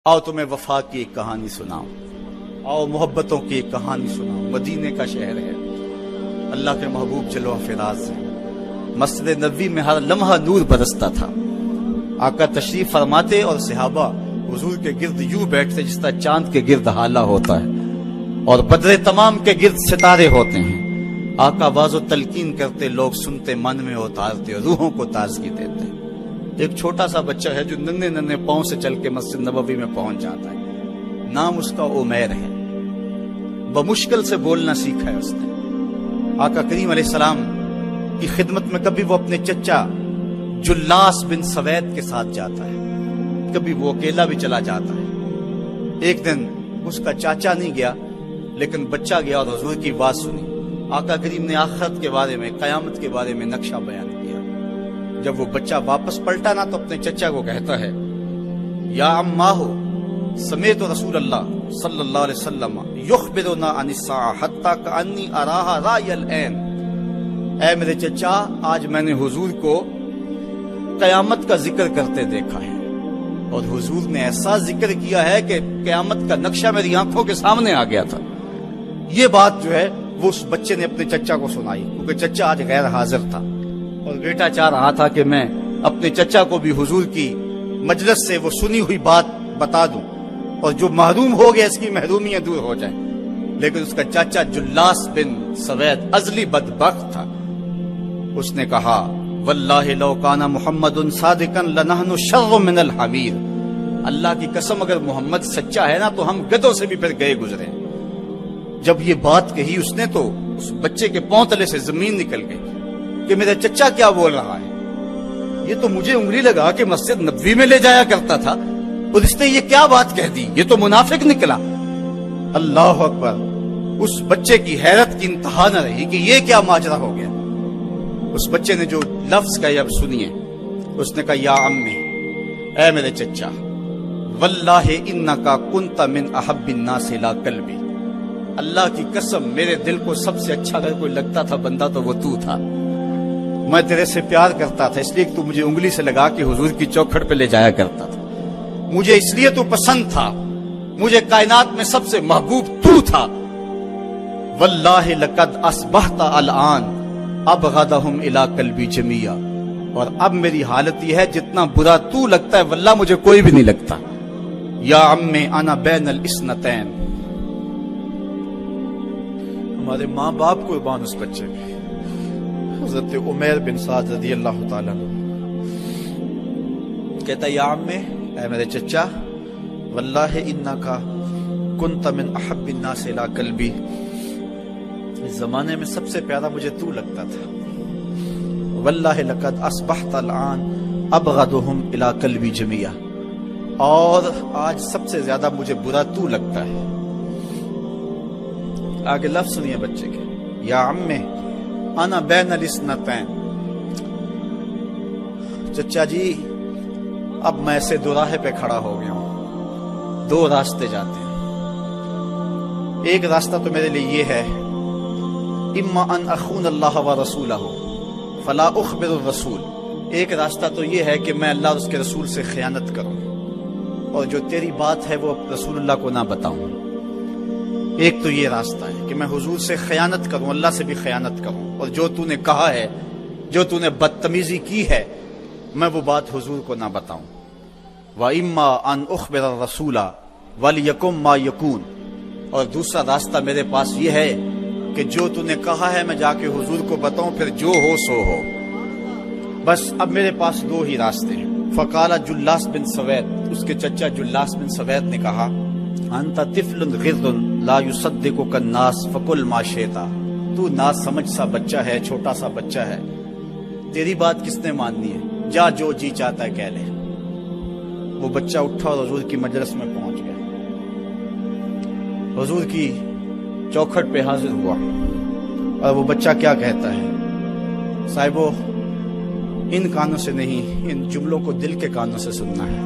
آؤ تمہیں وفا کی ایک کہانی سناؤں، آؤ محبتوں کی ایک کہانی سناؤں۔ مدینے کا شہر ہے، اللہ کے محبوب جلوہ فراز ہے، مسجد نبوی میں ہر لمحہ نور برستا تھا۔ آقا تشریف فرماتے اور صحابہ حضور کے گرد یوں بیٹھتے جس طرح چاند کے گرد ہالہ ہوتا ہے اور بدر تمام کے گرد ستارے ہوتے ہیں۔ آقا واز و تلقین کرتے، لوگ سنتے، من میں اتارتے، روحوں کو تازگی دیتے۔ ایک چھوٹا سا بچہ ہے جو ننھے ننھے پاؤں سے چل کے مسجد نبوی میں پہنچ جاتا ہے، نام اس کا عمیر ہے۔ بمشکل سے بولنا سیکھا ہے اس نے۔ آقا کریم علیہ السلام کی خدمت میں کبھی وہ اپنے چچا جلاس بن سوید کے ساتھ جاتا ہے، کبھی وہ اکیلا بھی چلا جاتا ہے۔ ایک دن اس کا چاچا نہیں گیا لیکن بچہ گیا اور حضور کی بات سنی۔ آقا کریم نے آخرت کے بارے میں، قیامت کے بارے میں نقشہ بیان کیا۔ جب وہ بچہ واپس پلٹا نا تو اپنے چچا کو کہتا ہے، یا اماہ سمیت رسول اللہ صلی اللہ علیہ وسلم یخبرنا عن الساعہ حتی کانی اراہا رای العین۔ اے میرے چچا، آج میں نے حضور کو قیامت کا ذکر کرتے دیکھا ہے، اور حضور نے ایسا ذکر کیا ہے کہ قیامت کا نقشہ میری آنکھوں کے سامنے آ گیا تھا۔ یہ بات جو ہے وہ اس بچے نے اپنے چچا کو سنائی، کیونکہ چچا آج غیر حاضر تھا اور بیٹا چاہ رہا تھا کہ میں اپنے چچا کو بھی حضور کی مجلس سے وہ سنی ہوئی بات بتا دوں اور جو محروم ہو گیا اس کی محرومیاں دور ہو جائیں۔ لیکن اس کا چاچا جلاس بن سوید ازلی بدبخت تھا۔ اس نے کہا، واللہ لو کان محمد صادقا لنحن شر من الحمیر۔ اللہ کی قسم اگر محمد سچا ہے نا تو ہم گدھوں سے بھی پھر گئے گزرے۔ جب یہ بات کہی اس نے تو اس بچے کے پاؤں تلے سے زمین نکل گئی کہ میرا چچا کیا بول رہا ہے، یہ تو مجھے انگلی لگا کہ مسجد نبوی میں لے جایا کرتا تھا اور اس نے یہ کیا بات کہہ دی، یہ تو منافق نکلا۔ اللہ اکبر! اس بچے کی حیرت کی انتہا نہ رہی کہ یہ کیا ماجرا ہو گیا۔ اس بچے نے جو لفظ کہا اب سنیے، اس نے کہا، یا امی، اے میرے چچا، واللہ انکا کنت من احب الناس الی قلبی۔ اللہ کی قسم میرے دل کو سب سے اچھا اگر کوئی لگتا تھا بندہ تو وہ تو تھا۔ میں تیرے سے پیار کرتا تھا اس لیے کہ تو مجھے انگلی سے لگا کے حضور کی چوکھٹ پہ لے جایا کرتا تھا، مجھے اس لیے تو پسند تھا، مجھے کائنات میں سب سے محبوب تو تھا۔ واللہ لقد اصبحت الان ابغضهم الی قلبی جمیعا۔ اور اب میری حالت یہ ہے جتنا برا تو لگتا ہے واللہ مجھے کوئی بھی نہیں لگتا۔ یا امی انا بین الاثنتین۔ ہمارے ماں باپ قربان اس بچے پہ، حضرت عمیر بن سعد رضی اللہ تعالیٰ عنہ کہتا ہے، یا امی، اے میرے چچا، واللہ انکا کنت من احب الناس الی قلبی۔ اس زمانے میں سب سے پیارا مجھے تو لگتا تھا۔ واللہ لقد اصبحت الان ابغضهم الی قلبی جمیعا۔ اور آج سب سے زیادہ مجھے برا تو لگتا ہے۔ آگے لفظ سنیے بچے کے، یا امی انا بین الاثنتین۔ چچا جی، اب میں ایسے دو راہے پہ کھڑا ہو گیا ہوں، دو راستے جاتے ہیں۔ ایک راستہ تو میرے لیے یہ ہے، اما ان اخون اللہ و رسولہ فلا اخبر الرسول۔ ایک راستہ تو یہ ہے کہ میں اللہ اور اس کے رسول سے خیانت کروں اور جو تیری بات ہے وہ رسول اللہ کو نہ بتاؤں۔ ایک تو یہ راستہ ہے کہ میں حضور سے خیانت کروں، اللہ سے بھی خیانت کروں، اور جو تو نے کہا ہے، جو تو نے بدتمیزی کی ہے، میں وہ بات حضور کو نہ بتاؤں۔ وَإِمَّا أَنْ أُخْبِرَ الرَّسُولَ وَلْيَكُنْ مَا يَكُونُ۔ اور دوسرا راستہ میرے پاس یہ ہے کہ جو تو نے کہا ہے میں جا کے حضور کو بتاؤں، پھر جو ہو سو ہو۔ بس اب میرے پاس دو ہی راستے ہیں۔ فقال جلاس بن سوید، اس کے چچا جلاس بن سوید نے کہا، انت طفل غض لا یصدقک الناس فقل ما شئت۔ تو نا سمجھ سا بچہ ہے، چھوٹا سا بچہ ہے، تیری بات کس نے ماننی ہے، جا جو جی چاہتا ہے کہہ لے۔ وہ بچہ اٹھا اور حضور کی مجلس میں پہنچ گیا، حضور کی چوکھٹ پہ حاضر ہوا، اور وہ بچہ کیا کہتا ہے، صاحبو ان کانوں سے نہیں، ان جملوں کو دل کے کانوں سے سننا ہے،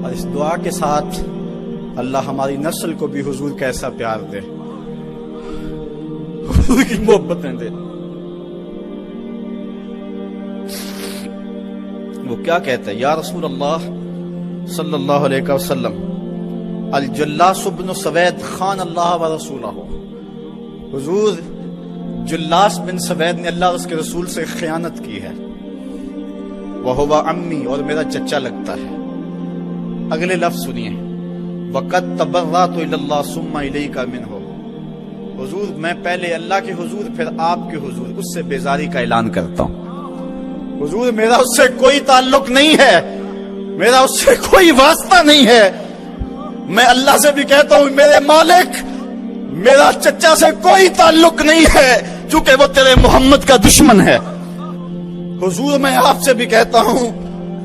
اور اس دعا کے ساتھ اللہ ہماری نسل کو بھی حضور کا ایسا پیار دے، حضور کی محبتیں دے۔ وہ کیا کہتا ہے، یا رسول اللہ صلی اللہ علیہ وسلم الجلاس بن سوید خان اللہ و رسولہ، حضور جلاس بن سوید نے اللہ اور اس کے رسول سے خیانت کی ہے، وہو امی، اور میرا چچا لگتا ہے۔ اگلے لفظ سنیے، وقد تبرأت الی اللہ ثم الیک منہ، حضور میں پہلے اللہ کے حضور پھر آپ کے حضور اس سے بیزاری کا اعلان کرتا ہوں۔ حضور میرا اس سے کوئی تعلق نہیں ہے، میرا اس سے کوئی واسطہ نہیں ہے، میں اللہ سے بھی کہتا ہوں میرے مالک میرا چچا سے کوئی تعلق نہیں ہے چونکہ وہ تیرے محمد کا دشمن ہے۔ حضور میں آپ سے بھی کہتا ہوں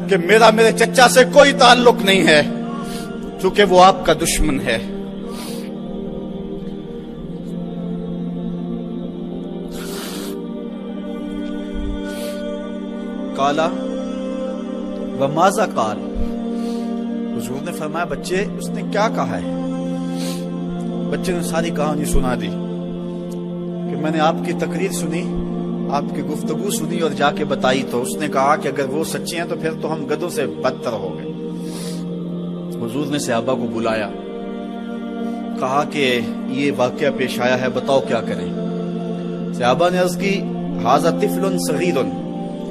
کہ میرا میرے چچا سے کوئی تعلق نہیں ہے چونکہ وہ آپ کا دشمن ہے۔ قالا وماذا قال، حضور نے فرمایا بچے اس نے کیا کہا ہے؟ بچے نے ساری کہانی سنا دی کہ میں نے آپ کی تقریر سنی، آپ کی گفتگو سنی اور جا کے بتائی تو اس نے کہا کہ اگر وہ سچے ہیں تو پھر تو ہم گدھوں سے بدتر ہو گئے۔ حضور نے صحابہ کو بلایا، کہا کہ یہ واقعہ پیش آیا ہے، بتاؤ کیا کریں؟ صحابہ نے عرض کی ھذا طفل صغیر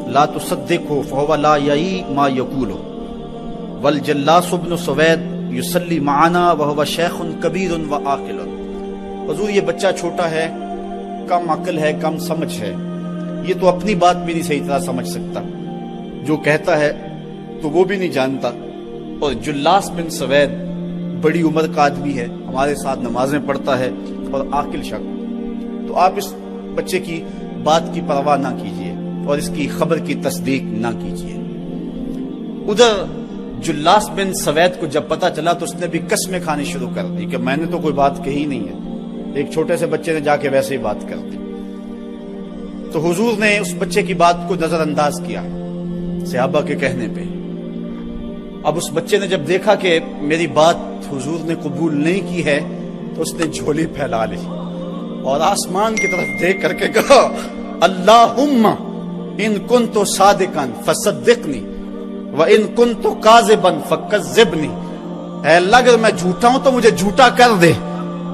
لا تصدقه فهو لا یعی ما یقول والجلاس بن سوید یصلی معنا وهو شیخ کبیر وعاقل، حضور یہ بچہ چھوٹا ہے، کم عقل ہے، کم سمجھ ہے، یہ تو اپنی بات بھی نہیں صحیح طرح سمجھ سکتا، جو کہتا ہے تو وہ بھی نہیں جانتا، اور جلاس بن سوید بڑی عمر کا آدمی ہے، ہمارے ساتھ نمازیں پڑھتا ہے اور عاقل شخص، تو آپ اس بچے کی بات کی پرواہ نہ کیجیے اور اس کی خبر کی تصدیق نہ کیجیے۔ ادھر جلاس بن سوید کو جب پتہ چلا تو اس نے بھی قسمیں کھانی شروع کر دی کہ میں نے تو کوئی بات کہی نہیں ہے، ایک چھوٹے سے بچے نے جا کے ویسے ہی بات کر دی۔ تو حضور نے اس بچے کی بات کو نظر انداز کیا صحابہ کے کہنے پہ۔ اب اس بچے نے جب دیکھا کہ میری بات حضور نے قبول نہیں کی ہے تو اس نے جھولی پھیلا لی اور آسمان کی طرف دیکھ کر کے کہا اللہم ان کنت صادقا فصدقنی وان کنت کاذبا فکذبنی، اے اللہ اگر میں جھوٹا ہوں تو مجھے جھوٹا کر دے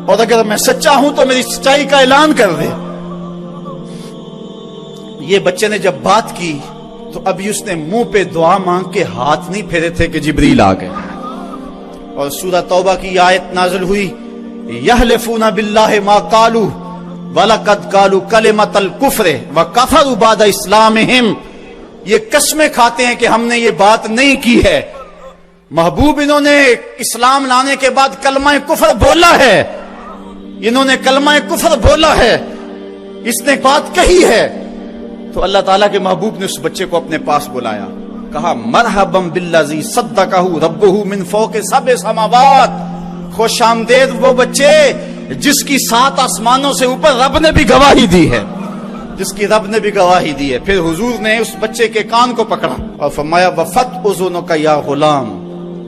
اور اگر میں سچا ہوں تو میری سچائی کا اعلان کر دے۔ یہ بچے نے جب بات کی تو ابھی اس نے منہ پہ دعا مانگ کے ہاتھ نہیں پھیرے تھے کہ جبریل آ گئے، اور سورہ توبہ کی آیت نازل ہوئی یحلفون باللہ ما قالوا وَلَقَدْ قَالُوا كَلِمَةَ الْكُفْرِ وَكَفَرُوا بَعْدَ إِسْلَامِهِمْ، یہ قسمیں کھاتے ہیں کہ ہم نے یہ بات نہیں کی ہے، محبوب انہوں نے اسلام لانے کے بعد کلمہ کفر بولا ہے، انہوں نے کلمہ کفر بولا ہے، اس نے بات کہی ہے۔ تو اللہ تعالیٰ کے محبوب نے اس بچے کو اپنے پاس بلایا، کہا مرحبا بالذی صدقہ ربہ من فوق سبع سماوات، خوش آمدید وہ بچے جس کی 7 آسمانوں سے اوپر رب نے بھی گواہی دی ہے، جس کی رب نے بھی گواہی دی ہے۔ پھر حضور نے اس بچے کے کان کو پکڑا اور فرمایا وفت اذنک یا غلام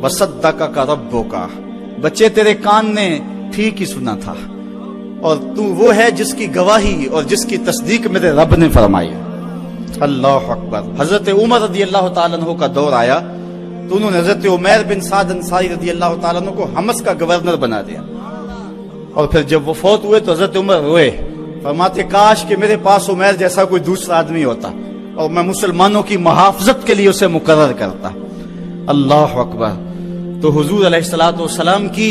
وصدقک ربک، بچے تیرے کان نے ٹھیک ہی سنا تھا اور تو وہ ہے جس کی گواہی اور جس کی تصدیق میرے رب نے فرمائی۔ اللہ اکبر۔ حضرت عمر رضی اللہ تعالیٰ عنہ کا دور آیا تو انہوں نے حضرت عمیر بن سعد انصاری رضی اللہ تعالیٰ عنہ کو حمص کا گورنر بنا دیا، اور پھر جب وہ فوت ہوئے تو حضرت عمر روئے، فرماتے کاش کہ میرے پاس عمیر جیسا کوئی دوسرا آدمی ہوتا اور میں مسلمانوں کی محافظت کے لیے اسے مقرر کرتا۔ اللہ اکبر۔ تو حضور علیہ الصلوۃ والسلام کی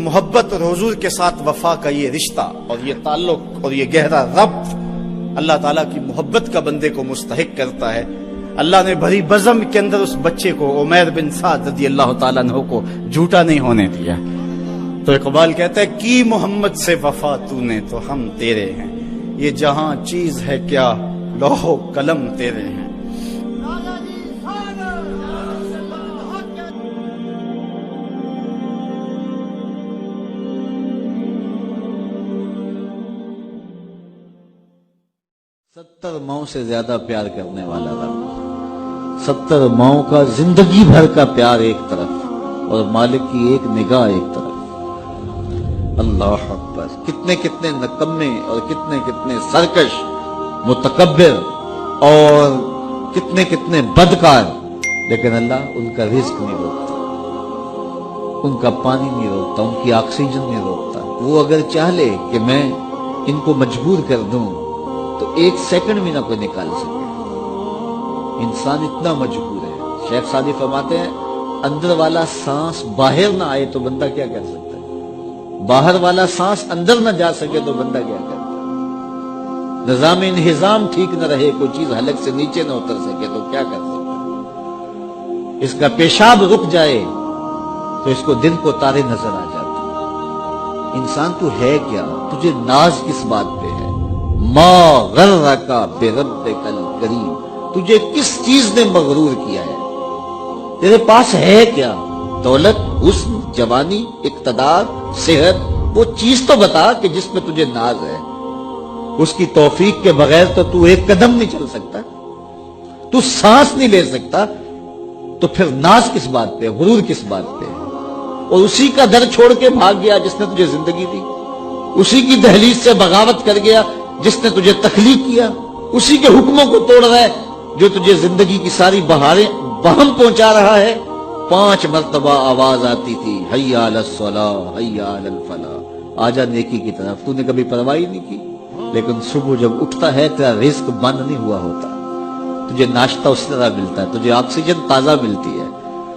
محبت اور حضور کے ساتھ وفا کا یہ رشتہ اور یہ تعلق اور یہ گہرا ربط اللہ تعالیٰ کی محبت کا بندے کو مستحق کرتا ہے۔ اللہ نے بھری بزم کے اندر اس بچے کو عمیر بن سعد رضی اللہ تعالیٰ عنہ کو جھوٹا نہیں ہونے دیا۔ تو اقبال کہتا ہے کی محمد سے وفا تو نے تو ہم تیرے ہیں، یہ جہاں چیز ہے کیا لوح و قلم تیرے ہیں۔ ستر ماؤں سے زیادہ پیار کرنے والا رب، 70 ماؤں کا زندگی بھر کا پیار ایک طرف اور مالک کی ایک نگاہ ایک طرف۔ اللہ اکبر۔ کتنے کتنے نکمے اور کتنے کتنے سرکش متکبر اور کتنے کتنے بدکار لیکن اللہ ان کا رزق نہیں روکتا، ان کا پانی نہیں روکتا، ان کی آکسیجن نہیں روکتا۔ وہ اگر چاہ لے کہ میں ان کو مجبور کر دوں تو 1 سیکنڈ بھی نہ کوئی نکال سکے۔ انسان اتنا مجبور ہے۔ شیخ سعدی فرماتے ہیں اندر والا سانس باہر نہ آئے تو بندہ کیا کر سکتا ہے، باہر والا سانس اندر نہ جا سکے تو بندہ کیا کرتا ہے، نظام انہضام ٹھیک نہ رہے، کوئی چیز حلق سے نیچے نہ اتر سکے تو کیا کر سکتا ہے، اس کا پیشاب رک جائے تو اس کو دن کو تارے نظر آ جاتے۔ انسان تو ہے کیا، تجھے ناز کس بات پہ ہے؟ ما غرک بربک الکریم، تجھے کس چیز نے مغرور کیا ہے؟ تیرے پاس ہے کیا؟ دولت، حسن، جوانی، اقتدار، صحت، وہ چیز تو بتا کہ جس میں تجھے ناز ہے۔ اس کی توفیق کے بغیر تو 1 قدم نہیں چل سکتا، تو سانس نہیں لے سکتا، تو پھر ناز کس بات پہ، غرور کس بات پہ؟ اور اسی کا در چھوڑ کے بھاگ گیا جس نے تجھے زندگی دی، اسی کی دہلیز سے بغاوت کر گیا جس نے تجھے تخلیق کیا، اسی کے حکموں کو توڑ رہا ہے جو تجھے زندگی کی ساری بہاریں بہم پہنچا رہا ہے۔ 5 مرتبہ آواز آتی تھی حی علی الصلاۃ حی علی الفلاح، آجا نیکی کی طرف، تو نے کبھی پرواہ نہیں کی۔ لیکن صبح جب اٹھتا ہے تیرا رزق بند نہیں ہوا ہوتا، تجھے ناشتہ اس طرح ملتا ہے، تجھے آکسیجن تازہ ملتی ہے،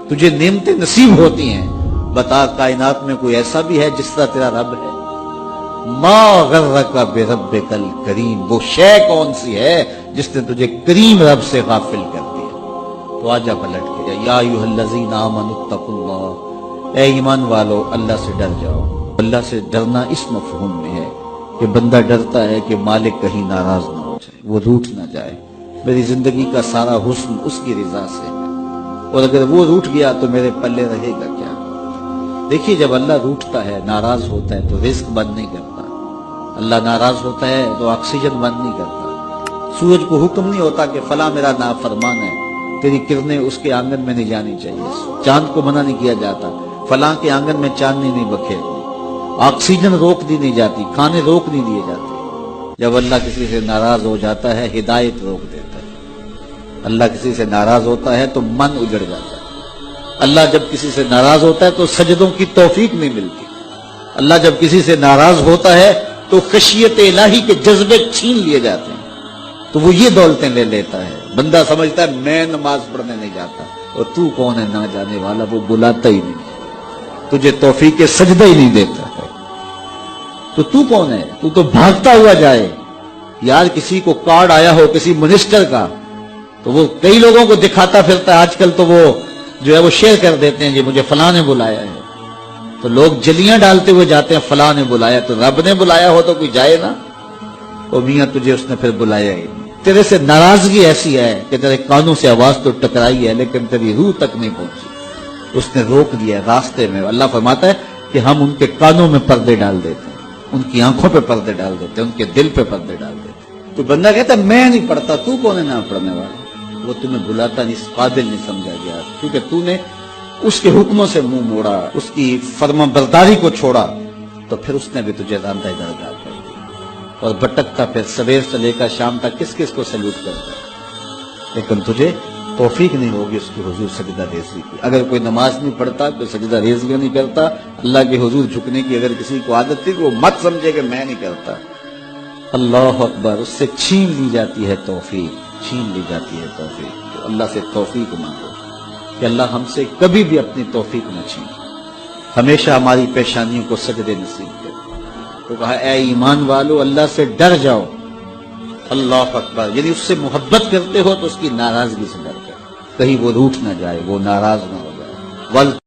تجھے نعمتیں نصیب ہوتی ہیں۔ بتا کائنات میں کوئی ایسا بھی ہے جس طرح تیرا رب ہے؟ ما غرک بربک الکریم، وہ شے کون سی ہے جس نے تجھے کریم رب سے غافل کر دیا؟ تو آجا پلٹ کے جا، یا ایھا الذین آمنوا اتقوا اللہ، اے ایمان والو اللہ سے ڈر جاؤ۔ اللہ سے ڈرنا اس مفہوم میں ہے کہ بندہ ڈرتا ہے کہ مالک کہیں ناراض نہ ہو جائے، وہ روٹھ نہ جائے، میری زندگی کا سارا حسن اس کی رضا سے ہے، اور اگر وہ روٹھ گیا تو میرے پلے رہے گا کیا؟ دیکھیے جب اللہ روٹھتا ہے، ناراض ہوتا ہے تو رزق بند نہیں کرتا، اللہ ناراض ہوتا ہے تو آکسیجن بند نہیں کرتا۔ سورج کو حکم نہیں ہوتا کہ فلاں میرا نافرمان ہے، تیری کرنیں اس کے آنگن میں نہیں جانی چاہیے۔ چاند کو منع نہیں کیا جاتا، فلاں کے آنگن میں چاندنی نہیں بکھیرنی۔ آکسیجن روک دی نہیں جاتی، کھانے روک نہیں دیے جاتے۔ جب اللہ کسی سے ناراض ہو جاتا ہے ہدایت روک دیتا ہے۔ اللہ کسی سے ناراض ہوتا ہے تو من اجڑ جاتا ہے۔ اللہ جب کسی سے ناراض ہوتا ہے تو سجدوں کی توفیق نہیں ملتی۔ اللہ جب کسی سے ناراض ہوتا ہے تو خشیت الہی کے جذبے چھین لیے جاتے ہیں، تو وہ یہ دولتیں لے لیتا ہے۔ بندہ سمجھتا ہے میں نماز پڑھنے نہیں جاتا، اور تو کون ہے نہ جانے والا، وہ بلاتا ہی نہیں، تجھے توفیق سجدہ ہی نہیں دیتا ہے، تو کون ہے؟ تو بھاگتا ہوا جائے۔ یار کسی کو کارڈ آیا ہو کسی منسٹر کا تو وہ کئی لوگوں کو دکھاتا پھرتا ہے، آج کل تو وہ جو ہے وہ شیئر کر دیتے ہیں جی مجھے فلاں نے بلایا ہے، تو لوگ جلیاں ڈالتے ہوئے جاتے ہیں فلاں نے بلایا، تو رب نے بلایا ہو تو کوئی جائے نا؟ او میاں تجھے اس نے پھر بلایا ہی نہیں۔ تیرے سے ناراضگی ایسی ہے کہ تیرے کانوں سے آواز تو ٹکرائی ہے لیکن تیری روح تک نہیں پہنچی، اس نے روک دیا راستے میں۔ اللہ فرماتا ہے کہ ہم ان کے کانوں میں پردے ڈال دیتے ہیں، ان کی آنکھوں پہ پردے ڈال دیتے ہیں، ان کے دل پہ پردے ڈال دیتے ہیں۔ تو بندہ کہتا ہے میں نہیں پڑھتا، تو کون ہے نہ پڑھنے والا؟ وہ تمہیں بلاتا نہیں، اس قابل نہیں سمجھا گیا، کیونکہ تو نے اس کے حکموں سے منہ موڑا، اس کی فرما برداری کو چھوڑا، تو پھر اس نے بھی تجھے راندہ درگاہ کر دیا، اور بھٹکتا پھر سویر سے لے کر شام تک کس کس کو سلوٹ کرتا ہے، لیکن تجھے توفیق نہیں ہوگی اس کی حضور سجدہ ریزی کی۔ اگر کوئی نماز نہیں پڑھتا، کوئی سجدہ ریزی نہیں کرتا، اللہ کے حضور جھکنے کی اگر کسی کو عادت تھی تو وہ مت سمجھے کہ میں نہیں کرتا۔ اللہ اکبر، اس سے چھین لی جاتی ہے توفیق، چھین لی جاتی ہے توفیق۔ تو اللہ سے توفیق مانگو کہ اللہ ہم سے کبھی بھی اپنی توفیق نہ چھین، ہمیشہ ہماری پیشانیوں کو سجدے نصیب کرے۔ تو کہا اے ایمان والو اللہ سے ڈر جاؤ۔ اللہ اکبر، یعنی اس سے محبت کرتے ہو تو اس کی ناراضگی سے ڈر کر، کہیں وہ روٹھ نہ جائے، وہ ناراض نہ ہو جائے۔